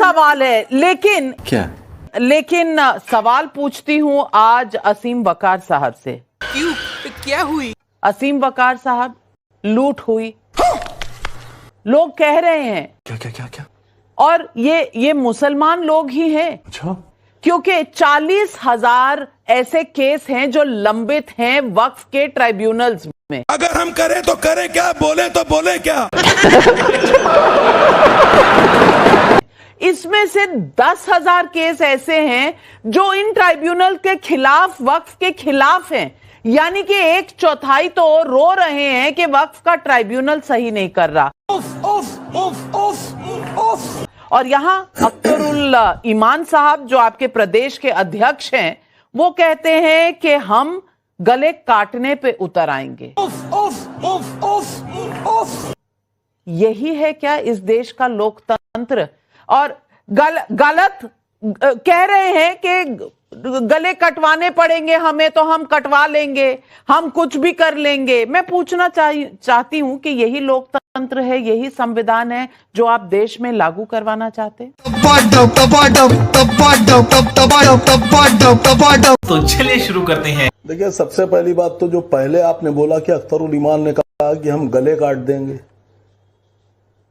सवाल है, लेकिन क्या? लेकिन सवाल पूछती हूं आज असीम वकार साहब से। क्यों? क्या हुई? असीम वकार साहब, लूट हुई, लोग कह रहे हैं। क्या क्या क्या क्या? और ये मुसलमान लोग ही हैं। अच्छा, क्योंकि 40,000 ऐसे केस हैं जो लंबित हैं वक्फ के ट्राइब्यूनल्स में। अगर हम करें तो करें क्या, बोले तो बोले क्या। इसमें से 10,000 केस ऐसे हैं जो इन ट्राइब्यूनल के खिलाफ, वक्फ के खिलाफ हैं। यानी कि 1/4 तो रो रहे हैं कि वक्फ का ट्राइब्यूनल सही नहीं कर रहा। और यहां अख्तरुल ईमान साहब जो आपके प्रदेश के अध्यक्ष हैं, वो कहते हैं कि हम गले काटने पे उतर आएंगे। यही है क्या इस देश का लोकतंत्र? और गलत कह रहे हैं कि गले कटवाने पड़ेंगे हमें, तो हम कटवा लेंगे, हम कुछ भी कर लेंगे। मैं पूछना चाहती हूं कि यही लोकतंत्र है, यही संविधान है जो आप देश में लागू करवाना चाहते हैं? तो चलिए शुरू करते हैं। देखिए, सबसे पहली बात तो जो पहले आपने बोला कि अख्तरुल ईमान ने कहा कि हम गले काट देंगे,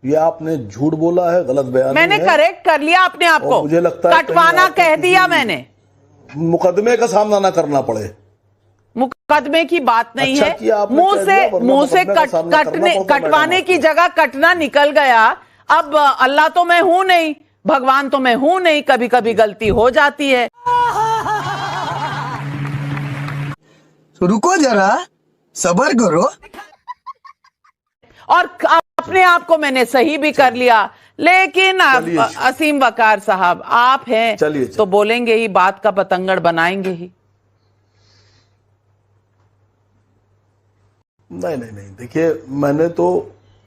ये आपने झूठ बोला है, गलत बयान। मैंने करेक्ट कर लिया अपने आप को, मुझे लगता है कटवाना कह दिया मैंने। मुकदमे का सामना ना करना पड़े। मुकदमे की बात नहीं अच्छा है, मुंह से कटवाने की जगह कटना निकल गया। अब अल्लाह तो मैं हूं नहीं, भगवान तो मैं हूं नहीं, कभी कभी गलती हो जाती है। तो रुको जरा, सब्र करो। और अपने आप को मैंने सही भी कर लिया, लेकिन असीम वकार साहब आप हैं तो बोलेंगे ही, बात का पतंगड़ बनाएंगे ही। नहीं, देखिए, मैंने तो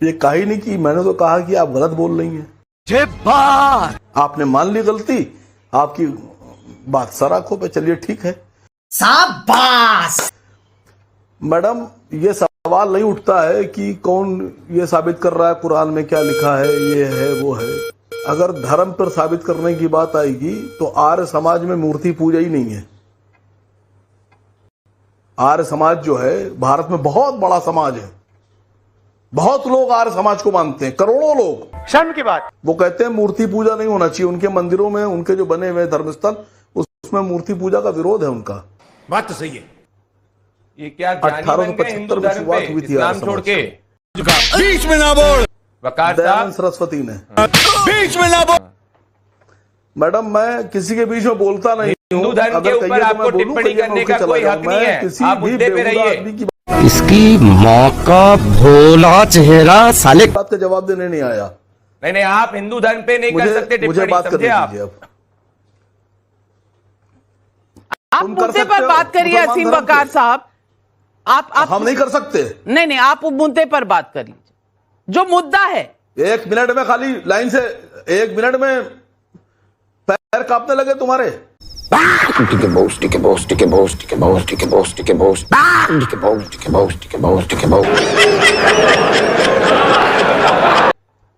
ये कहा ही नहीं कि, मैंने तो कहा कि आप गलत बोल रही हैं। आपने मान ली गलती, आपकी बात सर आंखों पे, चलिए ठीक है, शाबाश। मैडम, ये सवाल नहीं उठता है कि कौन ये साबित कर रहा है कुरान में क्या लिखा है, ये है वो है। अगर धर्म पर साबित करने की बात आएगी तो आर्य समाज में मूर्ति पूजा ही नहीं है। आर्य समाज जो है भारत में बहुत बड़ा समाज है, बहुत लोग आर्य समाज को मानते हैं, करोड़ों लोग। शर्म की बात। वो कहते हैं मूर्ति पूजा नहीं होना चाहिए, उनके मंदिरों में, उनके जो बने हुए धर्मस्थल, उसमें मूर्ति पूजा का विरोध है उनका। बात तो सही है। ये क्या 1875 में शुरुआत हुई थी इस्लाम छोड़ के? बीच में ना बोल। वकार दयानंद सरस्वती ने बीच में ना बोल। मैडम, मैं किसी के बीच में बोलता नहीं हूँ। हिंदू धर्म के ऊपर आपको टिप्पणी करने का कोई हक नहीं है, आप मुद्दे पे रहिए। इसकी माँ का भोला चेहरा साले बात का जवाब देने नहीं आया। नहीं, आप हिंदू धर्म पे नहीं कर सकते टिप्पणी, समझे आप? आप मुद्दे पर बात करिए असीम वकार साहब। आप हम नहीं कर सकते। नहीं, आप मुद्दे पर बात कर लीजिए, जो मुद्दा है। 1 मिनट में खाली लाइन से 1 मिनट में पैर कांपने लगे तुम्हारे।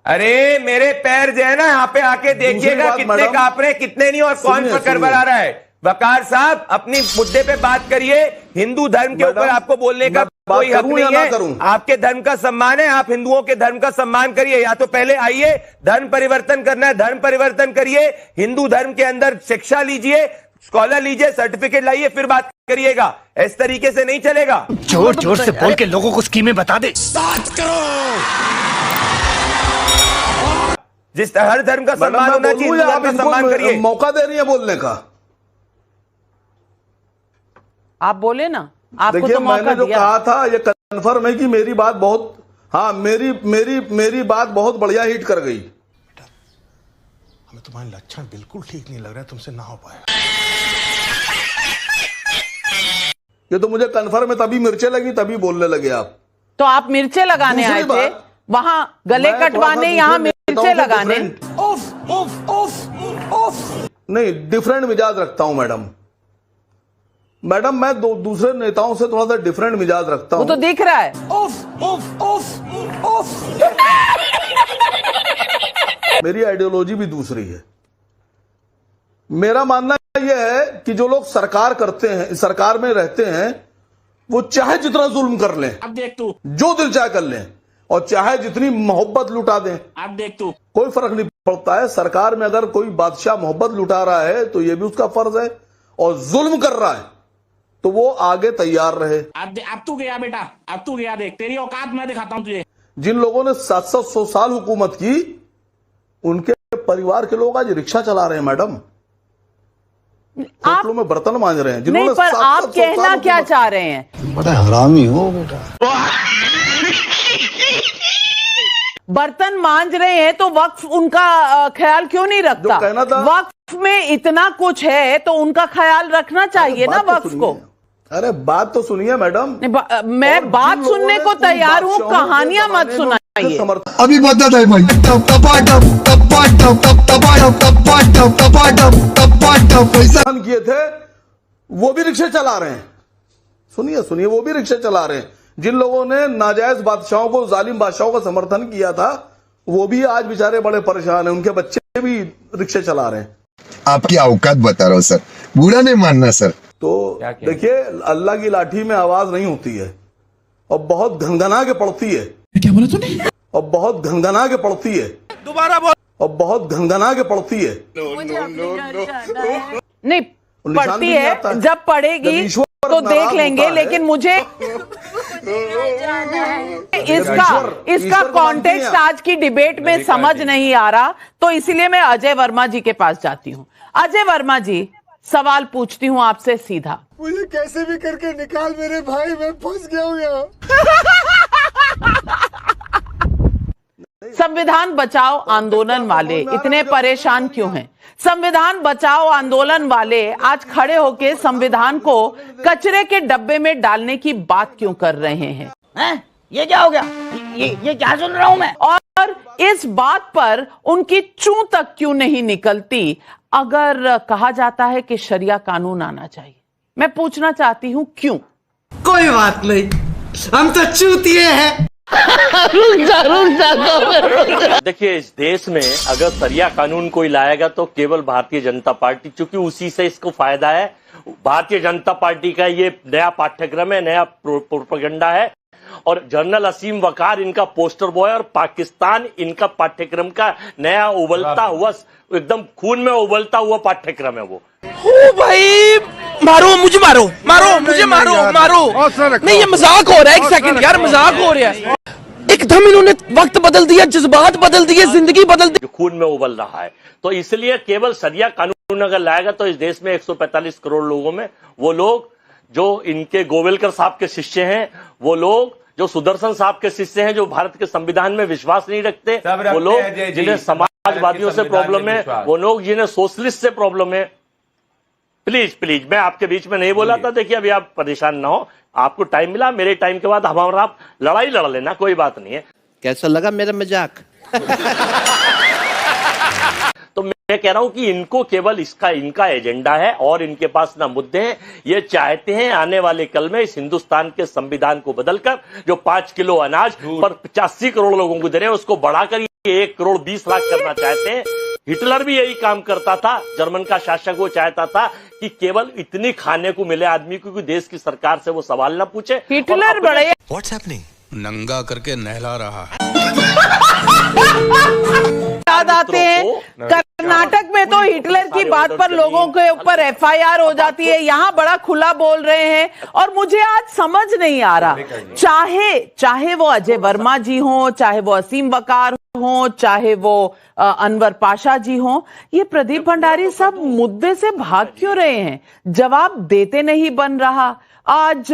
अरे मेरे पैर जो है ना, यहाँ पे आके देखिएगा कितने कांप रहे, कितने नहीं, और कौन पकड़ बना रहा है। वकार साहब, अपनी मुद्दे पे बात करिए। हिंदू धर्म के ऊपर आपको बोलने का कोई हक नहीं है। आपके धर्म का सम्मान है, आप हिंदुओं के धर्म का सम्मान करिए। या तो पहले आइए, धर्म परिवर्तन करना है, धर्म परिवर्तन करिए, हिंदू धर्म के अंदर शिक्षा लीजिए, स्कॉलर लीजिए, सर्टिफिकेट लाइए, फिर बात करिएगा। इस तरीके से नहीं चलेगा। जोर जोर से बोल के लोगों को स्कीमें बता दे। जिस हर धर्म का सम्मान होना चाहिए, हिंदू धर्म का सम्मान करिए। मौका दे रही है बोलने का। आप बोले ना, आपको देखिए, तो मौका मैंने जो दिया। कहा था ये कन्फर्म है कि मेरी बात बहुत, हाँ, मेरी बात बहुत बढ़िया हिट कर गई। हमें तुम्हारे लक्षण बिल्कुल ठीक नहीं लग रहा है, तुमसे ना हो पाएगा। ये तो मुझे कन्फर्म है, तभी मिर्चें लगी, तभी बोलने लगे आप। तो आप मिर्चे लगाने आए थे वहां, गले कटवाने, यहाँ मिर्चे लगाने? नहीं, डिफरेंट मिजाज रखता हूं मैडम, मैं दूसरे नेताओं से थोड़ा सा डिफरेंट मिजाज रखता हूं। वो तो दिख रहा है। मेरी आइडियोलॉजी भी दूसरी है। मेरा मानना यह है कि जो लोग सरकार करते हैं, सरकार में रहते हैं, वो चाहे जितना जुल्म कर लें, अब देख तू, जो दिल चाहे कर लें, और चाहे जितनी मोहब्बत लुटा दें, अब देख तू, कोई फर्क नहीं पड़ता है। सरकार में अगर कोई बादशाह मोहब्बत लुटा रहा है तो यह भी उसका फर्ज है, और जुल्म कर रहा है तो वो आगे तैयार रहे। अब तू गया बेटा, अब तू गया, देख तेरी औकात मैं दिखाता हूं तुझे। जिन लोगों ने 700 साल हुकूमत की, उनके परिवार के लोग आज रिक्शा चला रहे हैं मैडम, होटलों में बर्तन मांज रहे हैं। नहीं, पर आप कहना क्या चाह रहे हैं? बड़ा हरामी हो बेटा। बर्तन मांज रहे हैं तो वक्फ उनका ख्याल क्यों नहीं रखता? जो कहना था, वक्फ में इतना कुछ है तो उनका ख्याल रखना चाहिए ना वक्फ को। अरे बात तो सुनिए मैडम। मैं बात सुनने को तैयार हूँ, कहानियां मत सुनाइए। अभी बता दे भाई। पैसा किए थे वो भी रिक्शे चला रहे हैं। सुनिए सुनिए, वो भी रिक्शे चला रहे हैं। जिन लोगों ने नाजायज बादशाहों को, जालिम बादशाहों का समर्थन किया था, वो भी आज बेचारे बड़े परेशान हैं। उनके बच्चे भी रिक्शे चला रहे हैं। आपकी औकात बता रहा हूँ सर, बुरा नहीं मानना सर। तो देखिए, अल्लाह की लाठी में आवाज नहीं होती है, और बहुत घनघना के पड़ती है। क्या बोला तूने? और बहुत घनघना के पड़ती है। दोबारा बोल। और बहुत घनघना के पड़ती है। नहीं पड़ती है, जब पड़ेगी तो देख लेंगे, लेकिन मुझे इसका कॉन्टेक्स्ट आज की डिबेट में समझ नहीं आ रहा, तो इसीलिए मैं अजय वर्मा जी के पास जाती हूँ। अजय वर्मा जी, सवाल पूछती हूँ आपसे सीधा। मुझे कैसे भी करके निकाल मेरे भाई, मैं फंस गया हूँ यहाँ। संविधान बचाओ आंदोलन वाले इतने परेशान क्यों हैं? संविधान बचाओ आंदोलन वाले आज खड़े होके संविधान को कचरे के डब्बे में डालने की बात क्यों कर रहे हैं? ये क्या हो गया? ये क्या सुन रहा हूं मैं? और इस बात पर उनकी चूं तक क्यों नहीं निकलती अगर कहा जाता है कि शरिया कानून आना चाहिए? मैं पूछना चाहती हूं क्यों? कोई बात नहीं, हम तो चूतिए हैं। देखिए, इस देश में अगर शरिया कानून कोई लाएगा तो केवल भारतीय जनता पार्टी, क्योंकि उसी से इसको फायदा है। भारतीय जनता पार्टी का ये नया पाठ्यक्रम है, नया प्रोपेगेंडा है, और जनरल असीम वकार इनका पोस्टर बॉय, और पाकिस्तान इनका पाठ्यक्रम का नया उबलता हुआ, एकदम खून में उबलता हुआ पाठ्यक्रम है वो। ओ भाई, मारो मुझे, मारो मुझे, मारो। नहीं, ये मजाक हो रहा है। एक सेकंड यार, मजाक हो रहा है। एकदम इन्होंने वक्त बदल दिया, जज्बात बदल दिए, जिंदगी बदल दी। खून में उबल रहा है, तो इसलिए केवल शरिया कानून अगर लाएगा तो इस देश में 145 करोड़ लोगों में वो लोग जो इनके गोविलकर साहब के शिष्य हैं, वो लोग जो सुदर्शन साहब के शिष्य हैं, जो भारत के संविधान में विश्वास नहीं रखते, वो लोग जिन्हें समाजवादियों से प्रॉब्लम है, वो लोग जिन्हें सोशलिस्ट से प्रॉब्लम है। प्लीज मैं आपके बीच में नहीं बोला था। देखिए, अभी आप परेशान ना हो, आपको टाइम मिला, मेरे टाइम के बाद हमारा आप लड़ाई लड़ लेना, कोई बात नहीं है। कैसा लगा मेरा मजाक? तो मैं कह रहा हूं कि इनको केवल इनका एजेंडा है, और इनके पास ना मुद्दे हैं। ये चाहते हैं आने वाले कल में इस हिंदुस्तान के संविधान को बदलकर जो 5 किलो अनाज पर 85 करोड़ लोगों को दे रहे हैं, उसको बढ़ाकर 1 करोड़ 20 लाख करना चाहते हैं। हिटलर भी यही काम करता था, जर्मन का शासक, वो चाहता था कि केवल इतनी खाने को मिले आदमी को कि देश की सरकार से वो सवाल ना पूछे। हिटलर बड़े व्हाट्स हैपनिंग? नंगा करके नहला रहा है। याद आते हैं, कर्नाटक में तो हिटलर की बात पर लोगों के ऊपर FIR हो जाती है। यहाँ बड़ा खुला बोल रहे हैं, और मुझे आज समझ नहीं आ रहा, चाहे वो अजय वर्मा जी हो, चाहे वो असीम वकार हो, चाहे वो अनवर पाशा जी हो, ये प्रदीप भंडारी सब मुद्दे से भाग क्यों रहे हैं? जवाब देते नहीं बन रहा। आज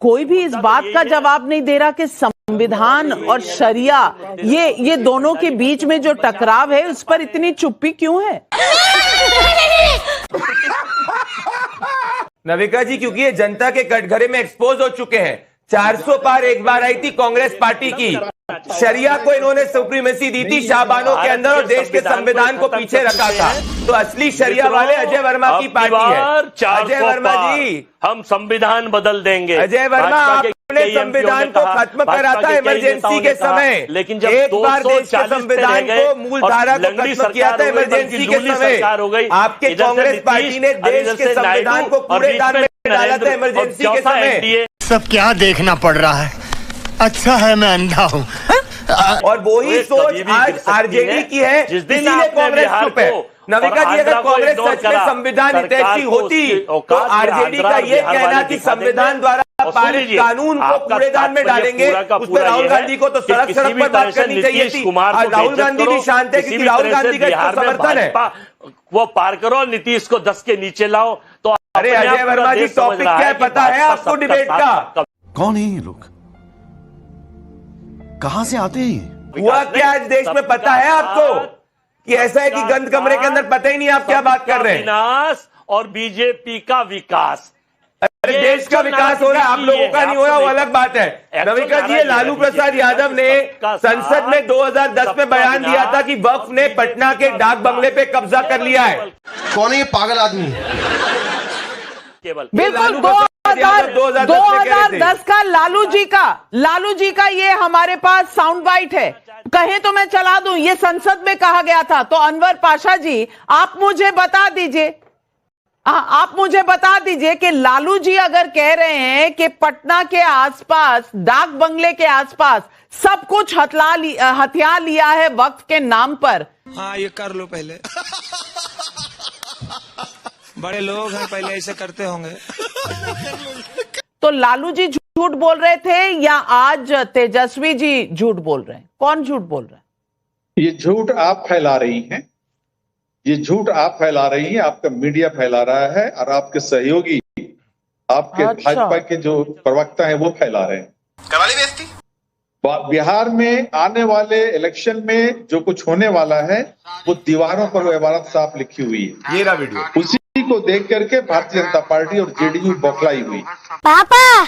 कोई भी इस बात का जवाब नहीं दे रहा कि संविधान और शरिया, ये दोनों के बीच में जो टकराव है, उस पर इतनी चुप्पी क्यों है? नविका जी, क्योंकि ये जनता के कटघरे में एक्सपोज हो चुके हैं। 400 पार एक बार आई थी कांग्रेस पार्टी की। शरिया को इन्होंने सुप्रीमेसी दी थी शाहबानों के अंदर, और देश के संविधान को पीछे रखा था। तो असली शरिया वाले अजय वर्मा की पार्टी है। अजय वर्मा जी, हम संविधान बदल देंगे। अजय वर्मा, ने संविधान को खत्म करा था इमरजेंसी के समय, लेकिन जब एक बार देश के 240 संविधान को मूल धारा को खत्म किया था इमरजेंसी के समय। आपके कांग्रेस पार्टी ने देश के संविधान को कूड़ेदान में डाला था इमरजेंसी के समय। सब क्या देखना पड़ रहा है, अच्छा है मैं अंधा हूँ। और वही सोच आज आरजेडी की है, इसीलिए कांग्रेस चुप है। नविका जी, अगर कांग्रेस सच में संविधान हितैषी होती तो आरजेडी का ये कहना कि संविधान द्वारा पारित कानून को कूड़ेदान में डालेंगे, उस पर राहुल गांधी को तो सड़क सड़क पर बात करनी चाहिए थी। आज राहुल गांधी भी शांत है क्योंकि राहुल गांधी का इसका समर्थन है। वो पार करो, नीतीश को 10 के नीचे लाओ। तो अरे अजय वर्मा जी, टॉपिक क्या है पता है आपको डिबेट का? कौन है ये लोग, कहां से आते हैं? हुआ क्या आज देश में पता है आपको? कि ऐसा है कि गंद कमरे के अंदर पता ही नहीं आप क्या बात कर रहे हैं। विनाश और बीजेपी का विकास, अरे देश का विकास हो रहा है, आप लोगों का नहीं हो रहा, वो अलग बात है। नविका जी, लालू प्रसाद यादव ने संसद में 2010 में बयान दिया था कि वक्फ ने पटना के डाक बंगले पे कब्जा कर लिया है। कौन है ये पागल आदमी? केवल बिल्कुल 2010 का लालू जी का ये हमारे पास साउंड बाइट है, कहें तो मैं चला दूं। ये संसद में कहा गया था। तो अनवर पाशा जी, आप मुझे बता दीजिए कि लालू जी अगर कह रहे हैं कि पटना के आसपास, डाक बंगले के आसपास सब कुछ हथिया लिया है वक्फ के नाम पर। हाँ, ये कर लो पहले। बड़े लोग हैं, पहले ऐसे करते होंगे। तो लालू जी झूठ बोल रहे थे या आज तेजस्वी जी झूठ बोल रहे हैं? कौन झूठ बोल रहा है? ये झूठ आप फैला रही हैं, ये झूठ आप फैला रही हैं, आपका मीडिया फैला रहा है और आपके सहयोगी, आपके भाजपा के जो प्रवक्ता हैं वो फैला रहे हैं। करवाली बेइज्जती। बिहार में आने वाले इलेक्शन में जो कुछ होने वाला है वो दीवारों पर वो इबारत साफ लिखी हुई है। ये रहा वीडियो। उसी को देख करके भारतीय जनता पार्टी और जेडीयू बौखलाई हुई। पापा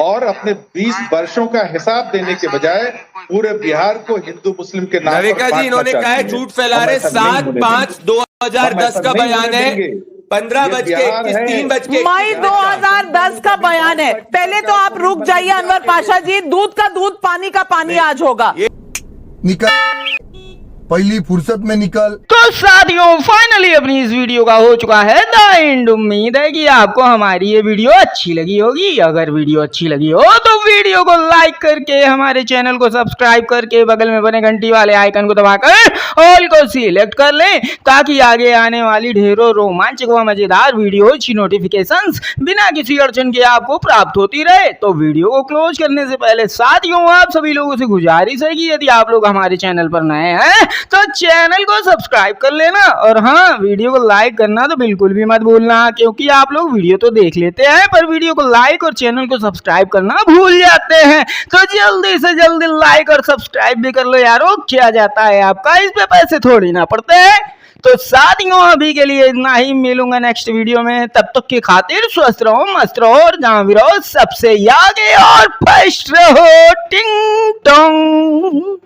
और अपने 20 वर्षों का हिसाब देने के बजाय पूरे बिहार को हिंदू मुस्लिम के नाम पर नविका जी, इन्होंने कहा है झूठ फैला रहे। 7/5/2010 का बयान है, 15:31 मई 2010 का बयान है। पहले तो आप रुक जाइए अनवर पाशा जी, दूध का दूध, पानी का पानी आज होगा। निकल, पहली फुर्सत में निकल। तो साथियों, फाइनली अपनी इस वीडियो का हो चुका है द एंड। उम्मीद है कि आपको हमारी ये वीडियो अच्छी लगी होगी। अगर वीडियो अच्छी लगी हो तो वीडियो को लाइक करके, हमारे चैनल को सब्सक्राइब करके, बगल में बने घंटी वाले आइकन को दबाकर ऑल को सिलेक्ट कर लें, ताकि आगे आने वाली ढेरों रोमांचक व मजेदार वीडियो की नोटिफिकेशंस बिना किसी अड़चन के आपको प्राप्त होती रहे। तो वीडियो को क्लोज करने से पहले साथियों, आप सभी लोगों से गुजारिश है कि यदि आप लोग हमारे चैनल पर नए हैं तो चैनल को सब्सक्राइब कर लेना, और हाँ, वीडियो को लाइक करना तो बिल्कुल भी मत भूलना, क्योंकि आप लोग वीडियो तो देख लेते हैं पर वीडियो को लाइक और चैनल को सब्सक्राइब करना भूल जाते हैं। तो जल्दी से जल्दी लाइक और सब्सक्राइब भी कर लो यारो, क्या जाता है आपका, इस पे पैसे थोड़ी ना पड़ते हैं। तो साथियों, अभी के लिए इतना ही, मिलूंगा नेक्स्ट वीडियो में। तब तक की खातिर स्वस्थ रहो, मस्त रहो और जहां भी रहो सबसे आगे और फर्स्ट रहो। टिंग टोंग।